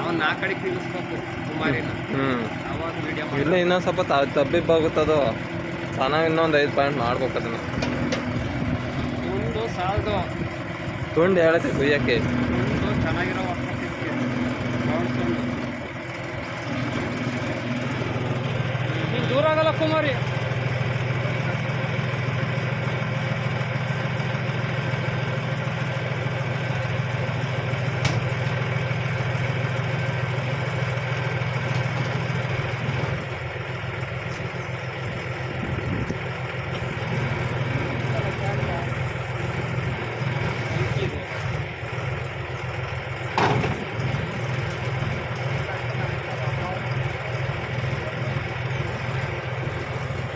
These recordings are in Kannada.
ಅವ್ನು ಆ ಕಡೆ ತಿನ್ನಿಸ್ಬೇಕು ಕುಮಾರಿನ. ಅವಾಗ ವಿಡಿಯೋ ಇಲ್ಲ ಇನ್ನೊಂದು ಸ್ವಲ್ಪ ತಬ್ಬಿಬ್ಬಾಗುತ್ತದು. ಚೆನ್ನಾಗಿ ಇನ್ನೊಂದು 5 ಪಾಯಿಂಟ್ ಮಾಡ್ಬೇಕು ಅದನ್ನು. ಒಂದು ಸಾಲದು ತುಂಡು ಹೇಳತ್ತೆ ಕುಯ್ಯಕ್ಕೆ. ಒಂದು ಚೆನ್ನಾಗಿರೋ ನೀನು ದೂರ ಆಗಲ್ಲ ಕುಮಾರಿ.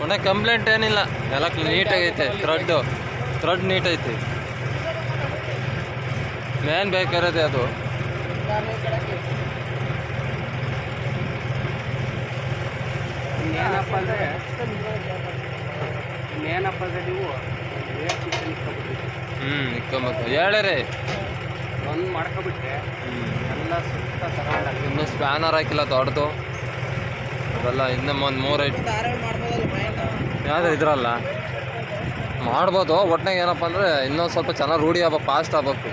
ಒಳ್ಳೆ ಕಂಪ್ಲೇಂಟ್ ಏನಿಲ್ಲ, ಎಲ್ಲ ನೀಟಾಗೈತೆ. ಥ್ರೆಡ್ ನೀಟ್ ಐತಿ. ಮೇನ್ ಬೇಕಾರದೆ ಅದು. ಇನ್ನೇನಪ್ಪ ಅಂದರೆ ನೀವು ಇಕ್ಕೊಂಬೇಕು ಹೇಳರಿ. ಒಂದು ಮಾಡ್ಕೊಬಿಟ್ರೆ ಎಲ್ಲ ಸುತ್ತ ಸರೌಂಡ್ ಆಗಿ. ಇನ್ನೂ ಸ್ಪ್ಯಾನರ್ ಹಾಕಿಲ್ಲ ದೊಡ್ಡದು ಅದೆಲ್ಲ. ಇನ್ನೂ ಒಂದು 3 ಐಟು ಯಾವ್ದು ಇದ್ರಲ್ಲ ಮಾಡ್ಬೋದು. ಒಟ್ನಾಗ ಏನಪ್ಪ ಅಂದರೆ ಇನ್ನೊಂದು ಸ್ವಲ್ಪ ಚೆನ್ನಾಗಿ ರೂಢಿ ಆಗ್ಬೇಕು, ಫಾಸ್ಟ್ ಆಗ್ಬೇಕು.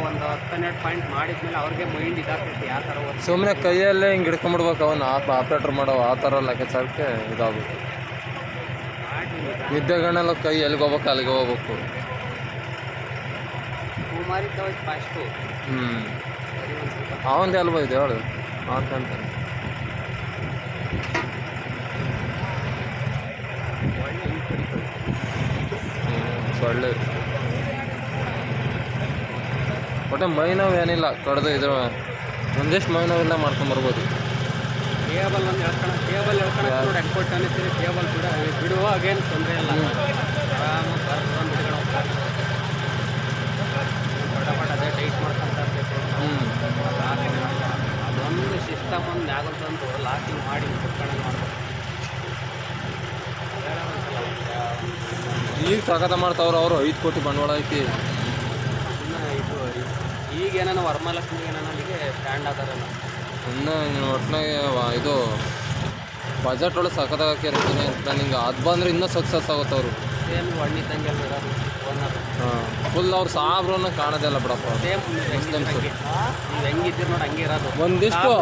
ಒಂದು 10-12 ಪಾಯಿಂಟ್ ಮಾಡಿದ್ಮೇಲೆ ಅವ್ರಿಗೆ ಮೈಂಡ್ ಇದಾಗ್ತೈತಿ ಯಾವ ಥರ. ಸುಮ್ಮನೆ ಕೈಯಲ್ಲೇ ಹಿಂಗೆ ಹಿಡ್ಕೊಂಬಿಡ್ಬೇಕು ಅವನು ಆಪ್ರೇಟರ್ ಮಾಡೋ ಆ ಥರ ಲೆಕ್ಕಾಚಾರಕ್ಕೆ ಇದಾಗಬೇಕು. ನಿದ್ದೆಗಣ್ಣೆಲ್ಲ ಕೈ ಎಲ್ಲಿಗೆ ಹೋಗ್ಬೇಕು ಅಲ್ಲಿಗೆ ಹೋಗ್ಬೇಕು. ಕುಮಾರಿ ಫಾಸ್ಟು. ಅವಂದು ಎಲ್ಬೋ ಇದೆ ಹೇಳು ಮಾಡ್ಕೊಂತಾನೆ. ಒಳ್ಳೆ ಒಟ್ಟೆ ಮೈ ನೋವು ಏನಿಲ್ಲ. ಕಡ್ದು ಇದ್ರ ಒಂದಿಷ್ಟು ಮೈ ನೋವಿಲ್ಲ ಮಾಡ್ಕೊಂಬರ್ಬೋದು. ಕೇಬಲ್ ಒಂದು ಕೇಬಲ್ ನೋಡಿ ಎಕ್ಸ್ಪೋರ್ಟ್ ಅನ್ನಿಸ್ತೀರಿ. ಕೇಬಲ್ ಬಿಡುವ ಅಗೇನು ತೊಂದರೆ ಇಲ್ಲ. ಆರಾಮಾಗಿ ಬಿಡ್ಕೊಂಡು ಹೋಗ್ತಾರೆ. ಪಟ ಅದೇ ಟೈಟ್ ಮಾಡ್ಕೊಂತ ಇರ್ತೈತೆ. ಅದೊಂದು ಸಿಸ್ಟಮ್ ಒಂದು ಆಗುತ್ತಂತೂ ಲಾಕಿಂಗ್ ಮಾಡಿ ಕುತ್ಕೊಂಡಂಗೆ ಮಾಡ್ಬೇಕು. ಈಗ ಸ್ವಾಗತ ಮಾಡ್ತಾವ್ರು ಅವರು. 5 ಕೋಟಿ ಬಂಡವಾಳ ಐತಿ. ಇದು ಈಗ ಏನಾನ ವರಮಹಾಲಕ್ಷ್ಮಿಗೆ ಏನಾನ ಅಲ್ಲಿಗೆ ಸ್ಟ್ಯಾಂಡ್ ಆದಾರಲ್ಲ. ಇನ್ನು ಒಟ್ಟಿನಾಗೆ ಇದು ಬಜೆಟ್ ಒಳಗೆ ಸಖತ್ತಾಗಿ ಇರ್ತೀನಿ ಅಂತ ನಿಂಗೆ. ಅದು ಬಂದರೆ ಇನ್ನೂ ಸಕ್ಸಸ್ ಆಗುತ್ತೆ ಅವರು. ಸೇಮ್ ಒಣ್ಣಿದ್ದಂಗೆ ಇರೋದು ಓನರ್. ಫುಲ್ ಅವ್ರು ಸಾಬ್ರನ್ನ ಕಾಣೋದಿಲ್ಲ ಬಿಡಪ್ಪ. ಸೇಮ್ ನೀವು ಹೆಂಗಿದ್ದೀರಿ ನೋಡಿ ಹಂಗೆ ಇರೋದು. ಒಂದಿಷ್ಟು